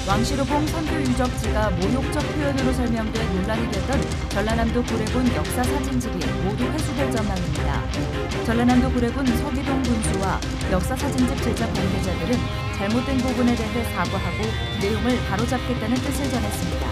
왕시로봉 선교 유적지가 모욕적 표현으로 설명돼 논란이 됐던 전라남도 구례군 역사 사진집이 모두 회수될 전망입니다. 전라남도 구례군 서기동 군수와 역사 사진집 제작 관계자들은 잘못된 부분에 대해 사과하고 내용을 바로잡겠다는 뜻을 전했습니다.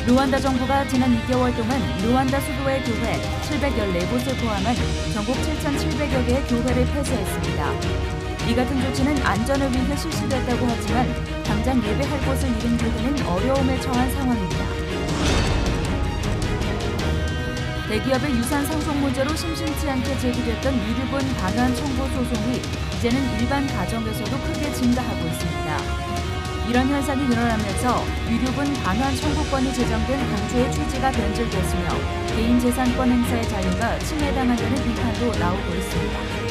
루안다 정부가 지난 2개월 동안 루안다 수도의 교회 714곳을 포함한 전국 7,700여 개의 교회를 폐쇄했습니다. 이 같은 조치는 안전을 위해 실시됐다고 하지만 당장 예배할 곳을 잃은 교회는 어려움에 처한 상황입니다. 대기업의 유산 상속 문제로 심심치 않게 제기됐던 유류분 반환 청구 소송이 이제는 일반 가정에서도 크게 증가하고 있습니다. 이런 현상이 늘어나면서 유류분 반환 청구권이 제정된 당초의 취지가 변질됐으며 개인 재산권 행사의 자유가 침해당한다는 비판도 나오고 있습니다.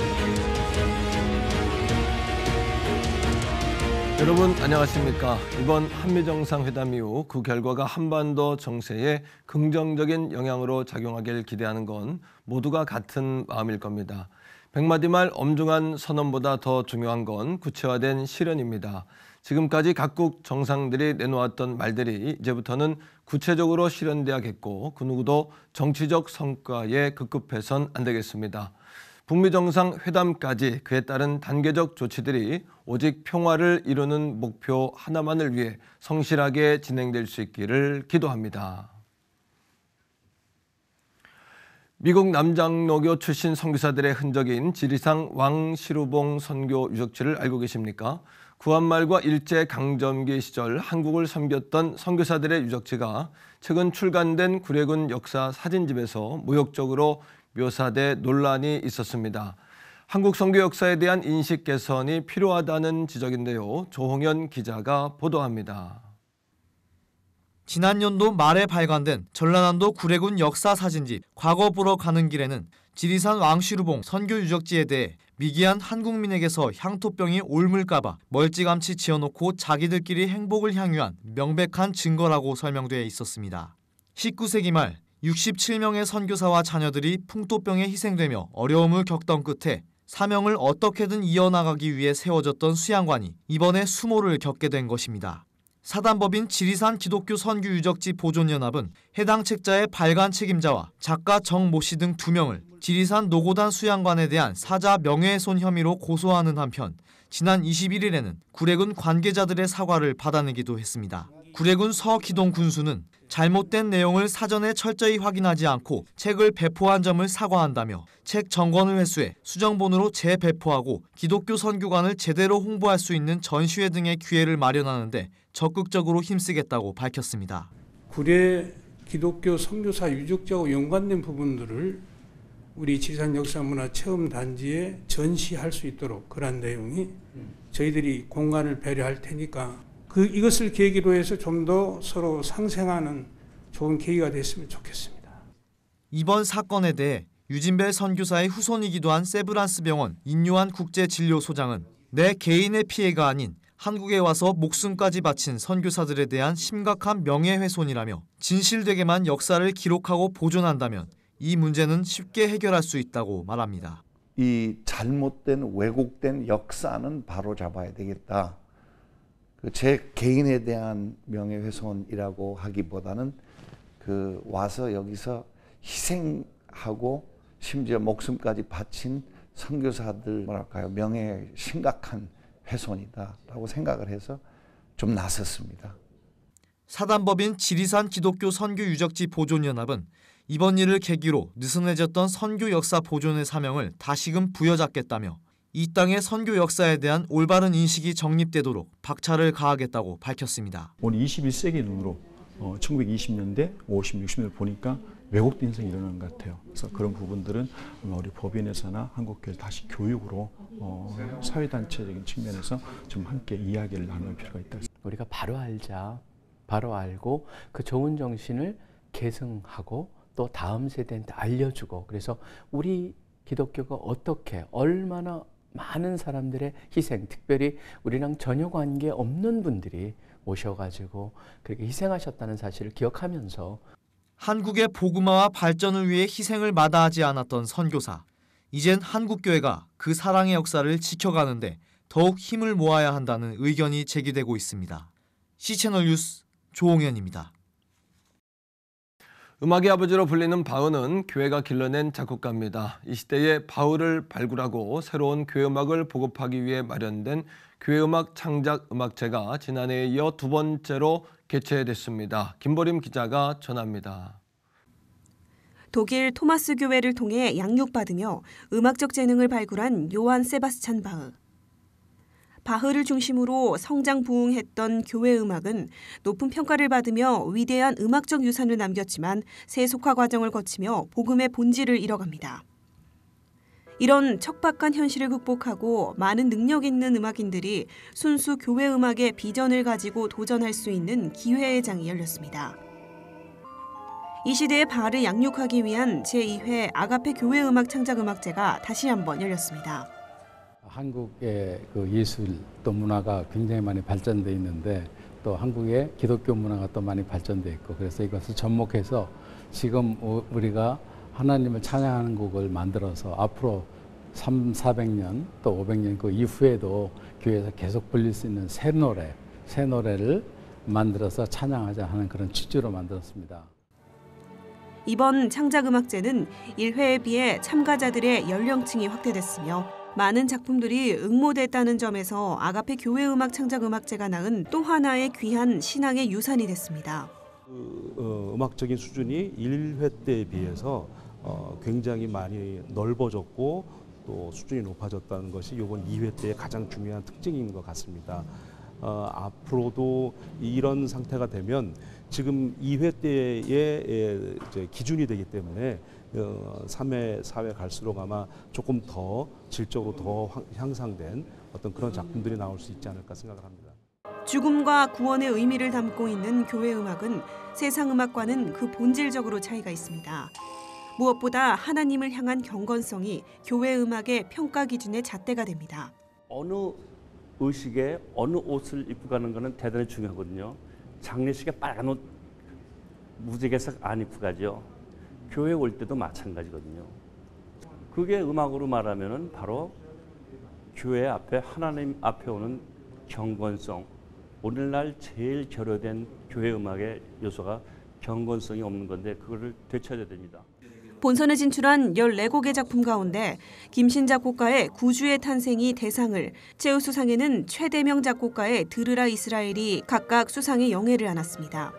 여러분 안녕하십니까? 이번 한미정상회담 이후 그 결과가 한반도 정세에 긍정적인 영향으로 작용하길 기대하는 건 모두가 같은 마음일 겁니다. 백마디 말 엄중한 선언보다 더 중요한 건 구체화된 실현입니다. 지금까지 각국 정상들이 내놓았던 말들이 이제부터는 구체적으로 실현돼야겠고 그 누구도 정치적 성과에 급급해선 안 되겠습니다. 북미 정상회담까지 그에 따른 단계적 조치들이 오직 평화를 이루는 목표 하나만을 위해 성실하게 진행될 수 있기를 기도합니다. 미국 남장로교 출신 선교사들의 흔적인 지리산 왕시루봉 선교 유적지를 알고 계십니까? 구한말과 일제강점기 시절 한국을 섬겼던 선교사들의 유적지가 최근 출간된 구례군 역사 사진집에서 모욕적으로 묘사돼 논란이 있었습니다. 한국 선교 역사에 대한 인식 개선이 필요하다는 지적인데요. 조홍현 기자가 보도합니다. 지난 연도 말에 발간된 전라남도 구례군 역사 사진집 과거 보러 가는 길에는 지리산 왕시루봉 선교 유적지에 대해 미개한 한국민에게서 향토병이 옮을까봐 멀찌감치 지어놓고 자기들끼리 행복을 향유한 명백한 증거라고 설명되어 있었습니다. 19세기 말 67명의 선교사와 자녀들이 풍토병에 희생되며 어려움을 겪던 끝에 사명을 어떻게든 이어나가기 위해 세워졌던 수양관이 이번에 수모를 겪게 된 것입니다. 사단법인 지리산 기독교 선교 유적지 보존연합은 해당 책자의 발간 책임자와 작가 정모 씨 등 2명을 지리산 노고단 수양관에 대한 사자 명예훼손 혐의로 고소하는 한편 지난 21일에는 구례군 관계자들의 사과를 받아내기도 했습니다. 구례군 서기동 군수는 잘못된 내용을 사전에 철저히 확인하지 않고 책을 배포한 점을 사과한다며 책 정권을 회수해 수정본으로 재배포하고 기독교 선교관을 제대로 홍보할 수 있는 전시회 등의 기회를 마련하는 데 적극적으로 힘쓰겠다고 밝혔습니다. 구례 기독교 선교사 유적지하고 연관된 부분들을 우리 지리산 역사문화체험단지에 전시할 수 있도록 그런 내용이 저희들이 공간을 배려할 테니까 이것을 계기로 해서 좀 더 서로 상생하는 좋은 계기가 됐으면 좋겠습니다. 이번 사건에 대해 유진벨 선교사의 후손이기도 한 세브란스 병원 인요한 국제진료소장은 내 개인의 피해가 아닌 한국에 와서 목숨까지 바친 선교사들에 대한 심각한 명예훼손이라며 진실되게만 역사를 기록하고 보존한다면 이 문제는 쉽게 해결할 수 있다고 말합니다. 이 잘못된 왜곡된 역사는 바로잡아야 되겠다. 제 개인에 대한 명예훼손이라고 하기보다는 와서 여기서 희생하고 심지어 목숨까지 바친 선교사들 명예에 심각한 훼손이다라고 생각을 해서 좀 나섰습니다. 사단법인 지리산 기독교 선교 유적지 보존연합은 이번 일을 계기로 느슨해졌던 선교 역사 보존의 사명을 다시금 부여잡겠다며 이 땅의 선교 역사에 대한 올바른 인식이 정립되도록 박차를 가하겠다고 밝혔습니다. 오늘 21세기 눈으로 1920년대, 50, 60년대 보니까 왜곡된 인생이 일어나는 것 같아요. 그래서 그런 부분들은 우리 법인에서나 한국교회 다시 교육으로 사회단체적인 측면에서 좀 함께 이야기를 나눌 필요가 있다. 우리가 바로 알자, 바로 알고 그 좋은 정신을 계승하고 또 다음 세대한테 알려주고 그래서 우리 기독교가 어떻게 얼마나 많은 사람들의 희생, 특별히 우리랑 전혀 관계 없는 분들이 오셔가지고 그렇게 희생하셨다는 사실을 기억하면서 한국의 복음화와 발전을 위해 희생을 마다하지 않았던 선교사. 이젠 한국교회가 그 사랑의 역사를 지켜가는데 더욱 힘을 모아야 한다는 의견이 제기되고 있습니다. C채널 뉴스 조홍현입니다. 음악의 아버지로 불리는 바흐는 교회가 길러낸 작곡가입니다. 이 시대에 바흐를 발굴하고 새로운 교회 음악을 보급하기 위해 마련된 교회 음악 창작 음악제가 지난해에 이어 두 번째로 개최됐습니다. 김보림 기자가 전합니다. 독일 토마스 교회를 통해 양육받으며 음악적 재능을 발굴한 요한 세바스찬 바흐. 바흐를 중심으로 성장 부흥했던 교회 음악은 높은 평가를 받으며 위대한 음악적 유산을 남겼지만 세속화 과정을 거치며 복음의 본질을 잃어갑니다. 이런 척박한 현실을 극복하고 많은 능력 있는 음악인들이 순수 교회 음악의 비전을 가지고 도전할 수 있는 기회의 장이 열렸습니다. 이 시대의 바흐를 양육하기 위한 제2회 아가페 교회 음악 창작 음악제가 다시 한번 열렸습니다. 한국의 그 예술 또 문화가 굉장히 많이 발전돼 있는데 또 한국의 기독교 문화가 또 많이 발전돼 있고 그래서 이것을 접목해서 지금 우리가 하나님을 찬양하는 곡을 만들어서 앞으로 400년 또 500년 그 이후에도 교회에서 계속 불릴 수 있는 새 노래를 만들어서 찬양하자 하는 그런 취지로 만들었습니다. 이번 창작음악제는 1회에 비해 참가자들의 연령층이 확대됐으며 많은 작품들이 응모됐다는 점에서 아가페 교회 음악 창작음악제가 낳은 또 하나의 귀한 신앙의 유산이 됐습니다. 음악적인 수준이 1회 때에 비해서 굉장히 많이 넓어졌고 또 수준이 높아졌다는 것이 이번 2회 때의 가장 중요한 특징인 것 같습니다. 앞으로도 이런 상태가 되면 지금 2회 때의 이제 기준이 되기 때문에 3회, 4회 갈수록 아마 조금 더 질적으로 더 향상된 어떤 그런 작품들이 나올 수 있지 않을까 생각을 합니다. 죽음과 구원의 의미를 담고 있는 교회 음악은 세상 음악과는 그 본질적으로 차이가 있습니다. 무엇보다 하나님을 향한 경건성이 교회 음악의 평가 기준의 잣대가 됩니다. 어느 의식에 어느 옷을 입고 가는 것은 대단히 중요하거든요. 장례식에 빨간 옷 무지개색 안 입고 가죠. 교회 올 때도 마찬가지거든요. 그게 음악으로 말하면은 바로 교회 앞에 하나님 앞에 오는 경건성. 오늘날 제일 결여된 교회 음악의 요소가 경건성이 없는 건데 그거를 되찾아야 됩니다. 본선에 진출한 14곡의 작품 가운데 김신 작곡가의 구주의 탄생이 대상을, 최우수상에는 최대명 작곡가의 들으라 이스라엘이 각각 수상의 영예를 안았습니다.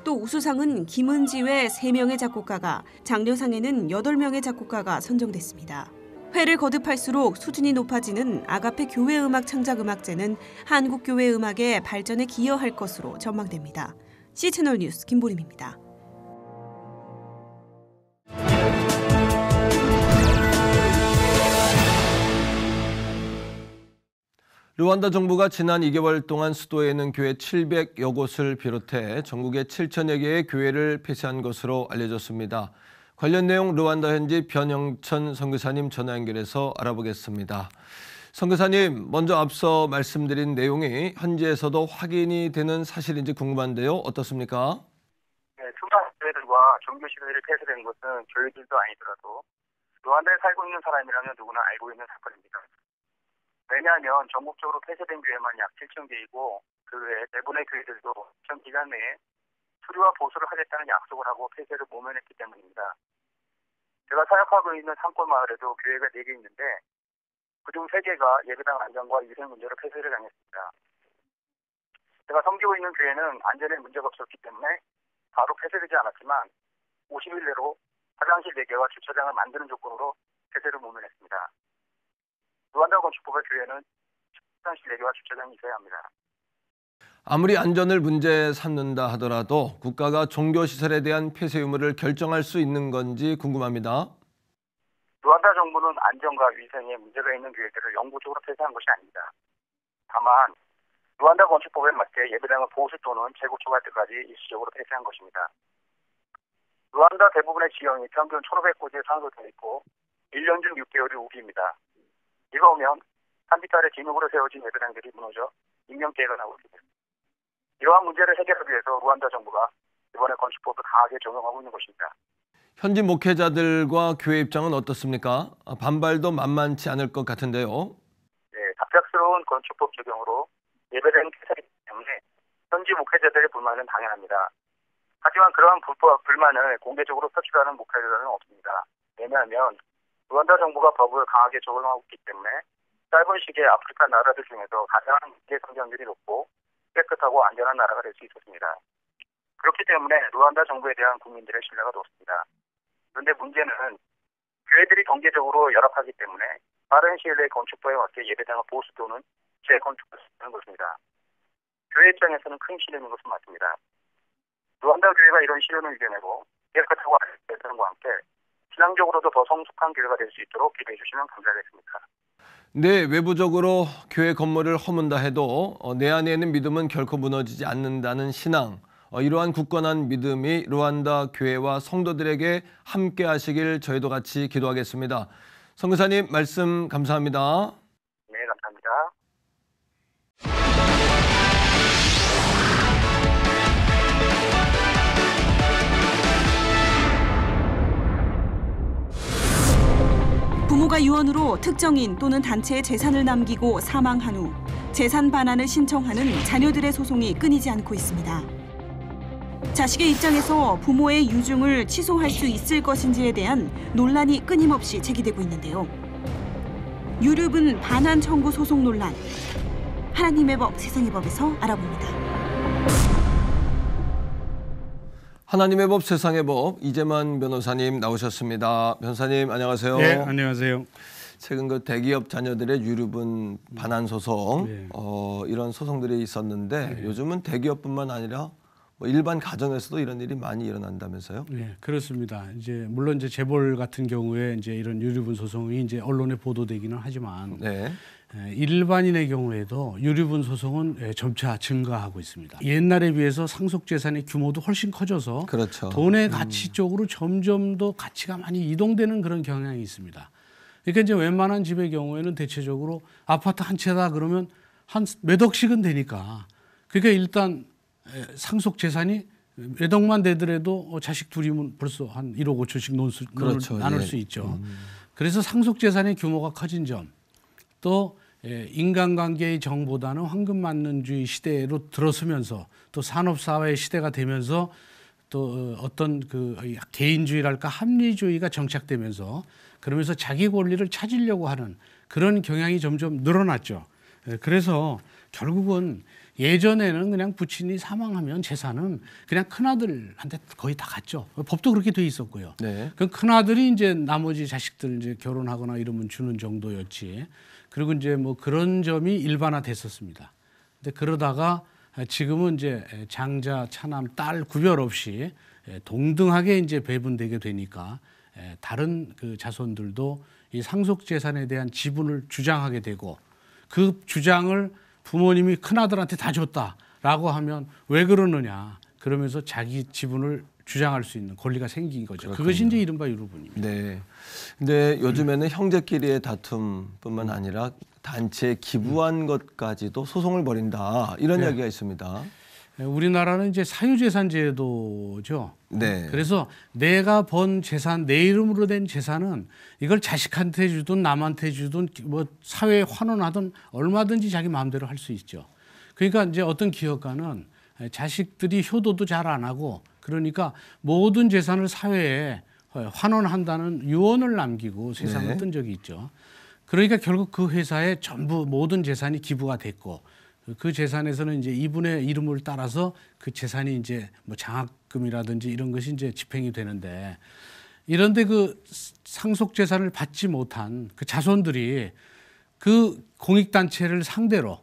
또 우수상은 김은지 외 3명의 작곡가가, 장려상에는 8명의 작곡가가 선정됐습니다. 회를 거듭할수록 수준이 높아지는 아가페 교회 음악 창작 음악제는 한국 교회 음악의 발전에 기여할 것으로 전망됩니다. C채널 뉴스 김보림입니다. 르완다 정부가 지난 2개월 동안 수도에 있는 교회 700여 곳을 비롯해 전국의 7천여 개의 교회를 폐쇄한 것으로 알려졌습니다. 관련 내용 르완다 현지 변영천 선교사님 전화 연결해서 알아보겠습니다. 선교사님, 먼저 앞서 말씀드린 내용이 현지에서도 확인이 되는 사실인지 궁금한데요. 어떻습니까? 네, 수많은 교회들과 종교시설이 폐쇄된 것은 교회들도 아니더라도 르완다에 살고 있는 사람이라면 누구나 알고 있는 사건입니다. 왜냐하면 전국적으로 폐쇄된 교회만 약 7천 개이고 그 외에 대부분의 교회들도 전 기간 내에 수리와 보수를 하겠다는 약속을 하고 폐쇄를 모면했기 때문입니다. 제가 사역하고 있는 산골 마을에도 교회가 4개 있는데 그중 3개가 예배당 안전과 위생 문제로 폐쇄를 당했습니다. 제가 섬기고 있는 교회는 안전에 문제가 없었기 때문에 바로 폐쇄되지 않았지만 50일 내로 화장실 4개와 주차장을 만드는 조건으로 폐쇄를 모면했습니다. 르완다 건축법의 교회는 화장실 4개와 주차장이 있어야 합니다. 아무리 안전을 문제 삼는다 하더라도 국가가 종교시설에 대한 폐쇄 의무를 결정할 수 있는 건지 궁금합니다. 르완다 정부는 안전과 위생에 문제가 있는 교회들을 영구적으로 폐쇄한 것이 아닙니다. 다만 르완다 건축법에 맞게 예배당을 보수 또는 재구축할 때까지 일시적으로 폐쇄한 것입니다. 르완다 대부분의 지형이 평균 1,500곳에 산소되어 있고 1년 중 6개월이 우기입니다. 이가 오면 산빛 아래 진흙으로 세워진 예배당들이 무너져 인명피해가 나고 있습니다. 이러한 문제를 해결하기 위해서 르완다 정부가 이번에 건축법을 강하게 적용하고 있는 것입니다. 현지 목회자들과 교회 입장은 어떻습니까? 반발도 만만치 않을 것 같은데요. 네, 갑작스러운 새로운 건축법 적용으로 예배된 폐쇄이기 때문에 현지 목회자들의 불만은 당연합니다. 하지만 그러한 불만을 공개적으로 표출하는 목회자들은 없습니다. 왜냐하면 루안다 정부가 법을 강하게 적용하고 있기 때문에 짧은 시기에 아프리카 나라들 중에서 가장 미래 성장률이 높고 깨끗하고 안전한 나라가 될 수 있었습니다. 그렇기 때문에 루안다 정부에 대한 국민들의 신뢰가 높습니다. 그런데 문제는 교회들이 경제적으로 열악하기 때문에 빠른 시일 내에 건축법에 맞게 예배당을 보수 또는 재건축할 수 있는 것입니다. 교회 입장에서는 큰 시련인 것은 맞습니다. 루안다 교회가 이런 시련을 이겨내고 깨끗하고 안전한 것과 함께 신앙적으로도 더 성숙한 교회가 될 수 있도록 기도해 주시면 감사하겠습니다. 네, 외부적으로 교회 건물을 허문다 해도 내 안에 있는 믿음은 결코 무너지지 않는다는 신앙, 이러한 굳건한 믿음이 루안다 교회와 성도들에게 함께 하시길 저희도 같이 기도하겠습니다. 선교사님 말씀 감사합니다. 네, 감사합니다. 부모가 유언으로 특정인 또는 단체의 재산을 남기고 사망한 후 재산 반환을 신청하는 자녀들의 소송이 끊이지 않고 있습니다. 자식의 입장에서 부모의 유증을 취소할 수 있을 것인지에 대한 논란이 끊임없이 제기되고 있는데요. 유류분 반환 청구 소송 논란. 하나님의 법, 세상의 법에서 알아봅니다. 하나님의 법, 세상의 법, 이재만 변호사님 나오셨습니다. 변호사님 안녕하세요. 네, 안녕하세요. 최근 그 대기업 자녀들의 유류분 반환 소송, 네. 이런 소송들이 있었는데 요즘은 대기업뿐만 아니라 뭐 일반 가정에서도 이런 일이 많이 일어난다면서요? 네, 그렇습니다. 물론 재벌 같은 경우에 이런 유류분 소송이 언론에 보도되기는 하지만 네. 일반인의 경우에도 유류분 소송은 점차 증가하고 있습니다. 옛날에 비해서 상속재산의 규모도 훨씬 커져서 그렇죠. 돈의 가치 쪽으로 점점 더 가치가 많이 이동되는 그런 경향이 있습니다. 그러니까 웬만한 집의 경우에는 대체적으로 아파트 한 채다 그러면 한 몇 억씩은 되니까 그러니까 일단 상속재산이 몇 억만 되더라도 자식 둘이면 벌써 한 1억 5천씩 그렇죠. 나눌 수 있죠. 그래서 상속재산의 규모가 커진 점, 또 인간관계의 정보다는 황금만능주의 시대로 들어서면서 또 산업사회의 시대가 되면서 또 어떤 그 개인주의랄까 합리주의가 정착되면서 그러면서 자기 권리를 찾으려고 하는 그런 경향이 점점 늘어났죠. 그래서 결국은 예전에는 그냥 부친이 사망하면 재산은 그냥 큰아들한테 거의 다 갔죠. 법도 그렇게 돼 있었고요. 네. 그 큰아들이 나머지 자식들 결혼하거나 이러면 주는 정도였지. 그리고 뭐 그런 점이 일반화됐었습니다. 근데 그러다가 지금은 장자, 차남, 딸 구별 없이 동등하게 배분되게 되니까 다른 그 자손들도 이 상속 재산에 대한 지분을 주장하게 되고 그 주장을 부모님이 큰아들한테 다 줬다라고 하면 왜 그러느냐. 그러면서 자기 지분을 주장할 수 있는 권리가 생긴 거죠. 그렇군요. 그것이 이른바 유류분입니다. 네. 근데 요즘에는 형제끼리의 다툼뿐만 아니라 단체에 기부한 것까지도 소송을 벌인다. 이런 이야기가 있습니다. 우리나라는 사유재산제도죠. 네. 그래서 내가 번 재산, 내 이름으로 된 재산은 이걸 자식한테 주든 남한테 주든 뭐 사회에 환원하든 얼마든지 자기 마음대로 할 수 있죠. 그러니까 어떤 기업가는 자식들이 효도도 잘 안 하고 그러니까 모든 재산을 사회에 환원한다는 유언을 남기고 세상을 뜬 적이 있죠. 그러니까 결국 그 회사에 전부 모든 재산이 기부가 됐고 그 재산에서는 이분의 이름을 따라서 그 재산이 뭐 장학금이라든지 이런 것이 집행이 되는데 이런데 그 상속 재산을 받지 못한 그 자손들이 그 공익단체를 상대로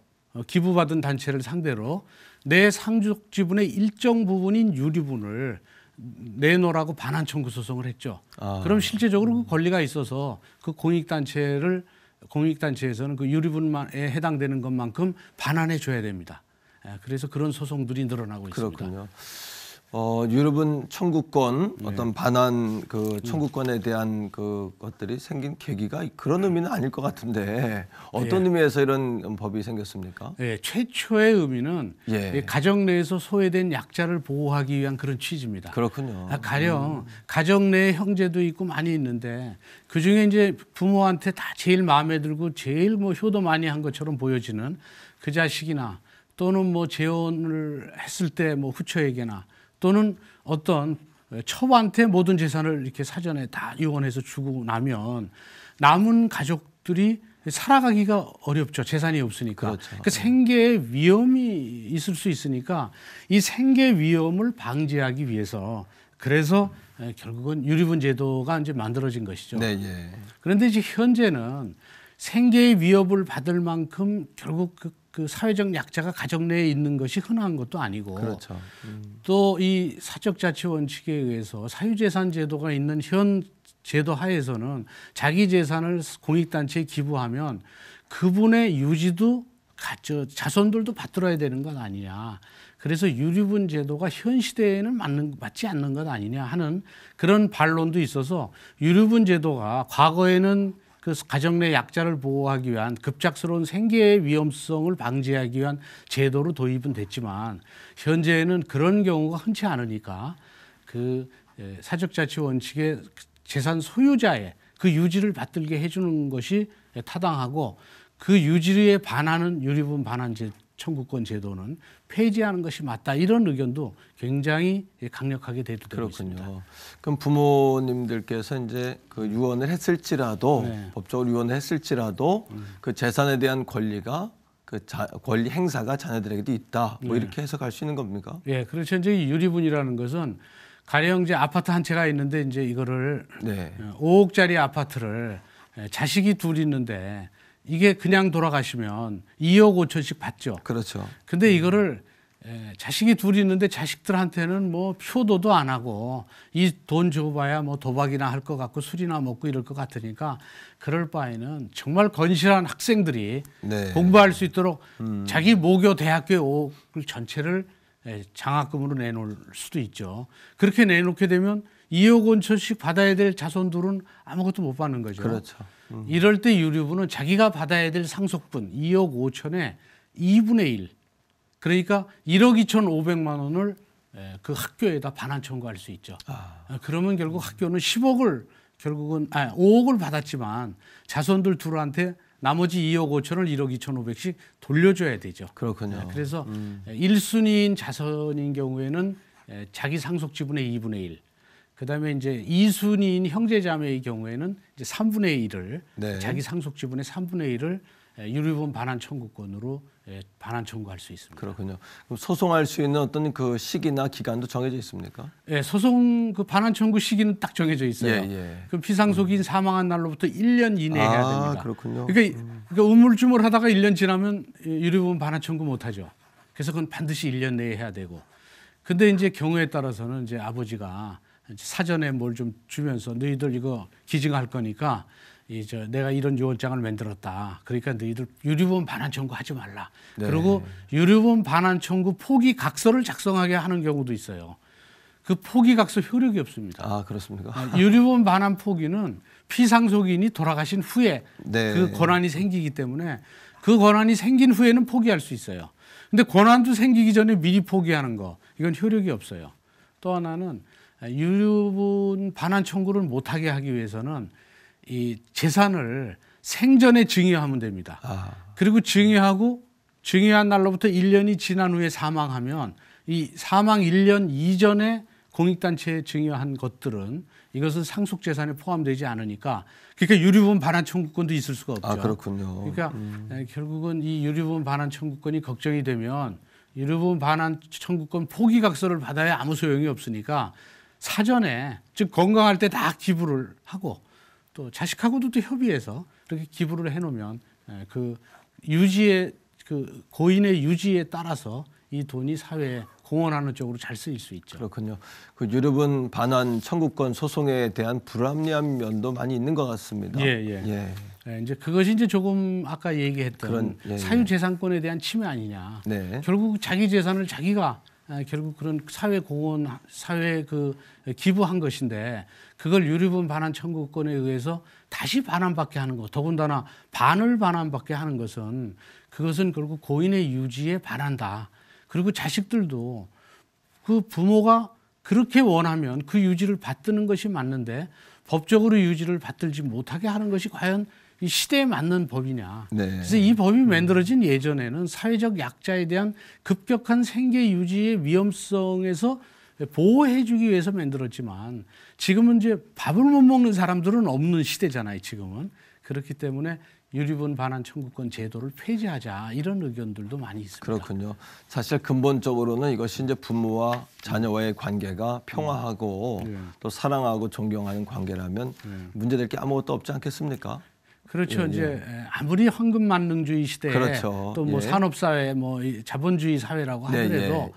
기부받은 단체를 상대로 내 상속 지분의 일정 부분인 유류분을 내놓으라고 반환 청구 소송을 했죠. 그럼 실제적으로 그 권리가 있어서 그 공익단체에서는 그 유류분에 해당되는 것만큼 반환해 줘야 됩니다. 그래서 그런 소송들이 늘어나고 있습니다. 그렇군요. 유럽은 청구권 어떤 반환 그 청구권에 대한 그 것들이 생긴 계기가 그런 의미는 아닐 것 같은데 어떤 의미에서 이런 법이 생겼습니까? 네, 최초의 의미는 가정 내에서 소외된 약자를 보호하기 위한 그런 취지입니다. 그렇군요. 가령 가정 내에 형제도 있고 많이 있는데 그 중에 이제 부모한테 다 제일 마음에 들고 제일 뭐 효도 많이 한 것처럼 보여지는 그 자식이나 또는 뭐 재혼을 했을 때 뭐 후처에게나 또는 어떤 처한테 모든 재산을 이렇게 사전에 다 유언해서 주고 나면 남은 가족들이 살아가기가 어렵죠. 재산이 없으니까. 그렇죠. 그 생계에 위험이 있을 수 있으니까 이 생계 위험을 방지하기 위해서 그래서 결국은 유류분 제도가 이제 만들어진 것이죠. 네, 예. 그런데 이제 현재는 생계의 위협을 받을 만큼 결국 그 사회적 약자가 가정 내에 있는 것이 흔한 것도 아니고 그렇죠. 또 이 사적 자치 원칙에 의해서 사유재산 제도가 있는 현 제도 하에서는 자기 재산을 공익단체에 기부하면 그분의 유지도 자손들도 받들어야 되는 것 아니냐. 그래서 유류분 제도가 현 시대에는 맞지 않는 것 아니냐 하는 그런 반론도 있어서 유류분 제도가 과거에는 그 가정 내 약자를 보호하기 위한 급작스러운 생계의 위험성을 방지하기 위한 제도로 도입은 됐지만 현재는 그런 경우가 흔치 않으니까 그 사적자치 원칙의 재산 소유자의 그 유지를 받들게 해주는 것이 타당하고 그 유지에 반하는 유류분 반환 청구권 제도는 폐지하는 것이 맞다. 이런 의견도 굉장히 강력하게 대두되고 있습니다. 그럼 부모님들께서 이제 그 유언을 했을지라도 법적으로 유언을 했을지라도 그 재산에 대한 권리가 그 권리 행사가 자녀들에게도 있다. 뭐 이렇게 해석할 수 있는 겁니까? 예, 그렇죠. 이제 유류분이라는 것은 가령 이제 아파트 한 채가 있는데 이제 이거를 5억짜리 아파트를 자식이 둘 있는데 이게 그냥 돌아가시면 2억 5천씩 받죠. 그렇죠. 근데 이거를 자식이 둘 있는데 자식들한테는 뭐 효도도 안 하고 이 돈 줘봐야 뭐 도박이나 할 것 같고 술이나 먹고 이럴 것 같으니까 그럴 바에는 정말 건실한 학생들이 공부할 수 있도록 자기 모교 대학교의 5억을 전체를 장학금으로 내놓을 수도 있죠. 그렇게 내놓게 되면 2억 5천씩 받아야 될 자손들은 아무것도 못 받는 거죠. 그렇죠. 이럴 때 유류분은 자기가 받아야 될 상속분 2억 5천의 2분의 1 그러니까 1억 2,500만 원을 그 학교에다 반환 청구할 수 있죠. 그러면 결국 학교는 10억을 결국은 5억을 받았지만 자손들 둘한테 나머지 2억 5천을 1억 2,500씩 돌려줘야 되죠. 그렇군요. 그래서 1순위인 자손인 경우에는 자기 상속 지분의 2분의 1 그다음에 이제 2순위인 형제자매의 경우에는 이제 3분의 1을 자기 상속 지분의 3분의 1을 유류분 반환 청구권으로 반환 청구할 수 있습니다. 그렇군요. 그럼 소송할 수 있는 어떤 그 시기나 기간도 정해져 있습니까? 네, 소송 그 반환 청구 시기는 딱 정해져 있어요. 그럼 피상속인 사망한 날로부터 1년 이내에 해야 됩니다. 그렇군요. 그러니까 우물쭈물하다가 1년 지나면 유류분 반환 청구 못 하죠. 그래서 그건 반드시 1년 내에 해야 되고. 근데 이제 경우에 따라서는 이제 아버지가 사전에 뭘 좀 주면서 너희들 이거 기증할 거니까 내가 이런 유언장을 만들었다. 그러니까 너희들 유류분 반환 청구하지 말라. 그리고 유류분 반환 청구 포기 각서를 작성하게 하는 경우도 있어요. 그 포기 각서 효력이 없습니다. 그렇습니까? 유류분 반환 포기는 피상속인이 돌아가신 후에 그 권한이 생기기 때문에 그 권한이 생긴 후에는 포기할 수 있어요. 근데 권한도 생기기 전에 미리 포기하는 거 이건 효력이 없어요. 또 하나는 유류분 반환 청구를 못하게 하기 위해서는 이 재산을 생전에 증여하면 됩니다. 그리고 증여한 날로부터 1년이 지난 후에 사망하면 이 사망 1년 이전에 공익단체에 증여한 것들은 이것은 상속재산에 포함되지 않으니까 그러니까 유류분 반환 청구권도 있을 수가 없죠. 그렇군요. 그러니까 결국은 이 유류분 반환 청구권이 걱정이 되면 유류분 반환 청구권 포기각서를 받아야 아무 소용이 없으니까 사전에 즉 건강할 때 다 기부를 하고 또 자식하고도 또 협의해서 이렇게 기부를 해놓으면 그 유지의 그 고인의 유지에 따라서 이 돈이 사회에 공헌하는 쪽으로 잘 쓰일 수 있죠. 그렇군요. 그 유류분 반환 청구권 소송에 대한 불합리한 면도 많이 있는 것 같습니다. 이제 그것이 이제 조금 아까 얘기했던 사유재산권에 대한 침해 아니냐. 결국 자기 재산을 자기가 결국 그런 사회 공헌, 사회 기부한 것인데 그걸 유류분 반환 청구권에 의해서 다시 반환받게 하는 것, 더군다나 반을 반환받게 하는 것은 그것은 결국 고인의 유지에 반한다. 그리고 자식들도 그 부모가 그렇게 원하면 그 유지를 받드는 것이 맞는데 법적으로 유지를 받들지 못하게 하는 것이 과연 이 시대에 맞는 법이냐. 네. 그래서 이 법이 만들어진 예전에는 사회적 약자에 대한 급격한 생계 유지의 위험성에서 보호해주기 위해서 만들었지만 지금은 이제 밥을 못 먹는 사람들은 없는 시대잖아요. 지금은. 그렇기 때문에 유류분 반환 청구권 제도를 폐지하자 이런 의견들도 많이 있습니다. 그렇군요. 사실 근본적으로는 이것이 이제 부모와 자녀와의 관계가 평화하고 또 사랑하고 존경하는 관계라면 문제될 게 아무것도 없지 않겠습니까? 그렇죠. 이제 아무리 황금만능주의 시대에 그렇죠. 또 뭐 산업사회, 뭐 자본주의 사회라고 하더라도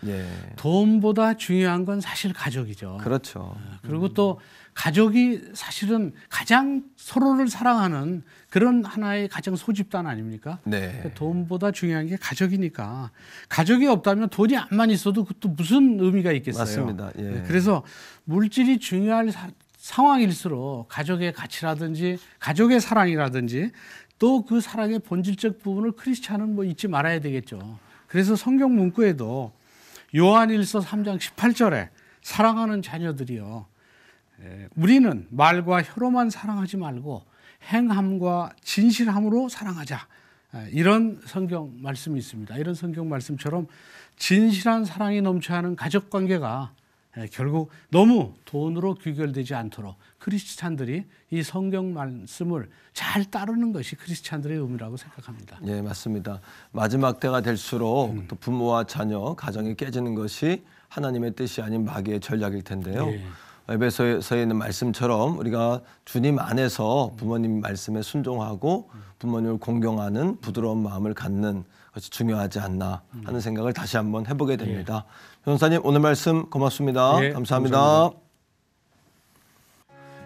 돈보다 중요한 건 사실 가족이죠. 그렇죠. 그리고 또 가족이 사실은 가장 서로를 사랑하는 그런 하나의 가정 소집단 아닙니까? 네. 돈보다 중요한 게 가족이니까 가족이 없다면 돈이 암만 있어도 그것도 무슨 의미가 있겠어요. 맞습니다. 예. 그래서 물질이 중요할 상황일수록 가족의 가치라든지 가족의 사랑이라든지 또 그 사랑의 본질적 부분을 크리스찬은 뭐 잊지 말아야 되겠죠. 그래서 성경 문구에도 요한일서 3장 18절에 사랑하는 자녀들이요. 우리는 말과 혀로만 사랑하지 말고 행함과 진실함으로 사랑하자. 이런 성경 말씀이 있습니다. 이런 성경 말씀처럼 진실한 사랑이 넘쳐야 하는 가족관계가 결국 너무 돈으로 귀결되지 않도록 크리스찬들이 이 성경 말씀을 잘 따르는 것이 크리스찬들의 의무라고 생각합니다. 예, 맞습니다. 마지막 때가 될수록 또 부모와 자녀, 가정이 깨지는 것이 하나님의 뜻이 아닌 마귀의 전략일 텐데요. 예. 에베소서에 있는 말씀처럼 우리가 주님 안에서 부모님 말씀에 순종하고 부모님을 공경하는 부드러운 마음을 갖는 것이 중요하지 않나 하는 생각을 다시 한번 해보게 됩니다. 변호사님 오늘 말씀 고맙습니다. 네, 감사합니다. 감사합니다.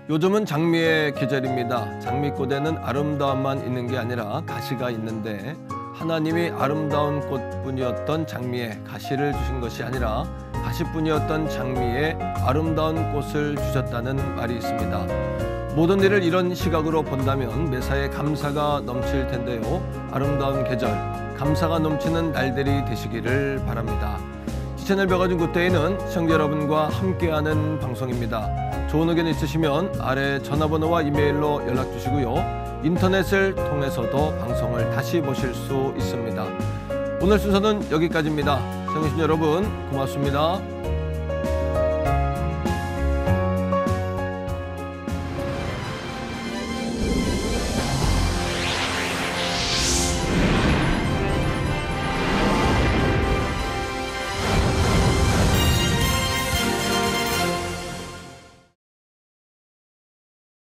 요즘은 장미의 계절입니다. 장미꽃에는 아름다움만 있는 게 아니라 가시가 있는데 하나님이 아름다운 꽃뿐이었던 장미에 가시를 주신 것이 아니라 가시뿐이었던 장미에 아름다운 꽃을 주셨다는 말이 있습니다. 모든 일을 이런 시각으로 본다면 매사에 감사가 넘칠 텐데요. 아름다운 계절, 감사가 넘치는 날들이 되시기를 바랍니다. 시청을 벼가진 굿데이는 시청자 여러분과 함께하는 방송입니다. 좋은 의견 있으시면 아래 전화번호와 이메일로 연락 주시고요. 인터넷을 통해서도 방송을 다시 보실 수 있습니다. 오늘 순서는 여기까지입니다. 시청해주신 여러분 고맙습니다.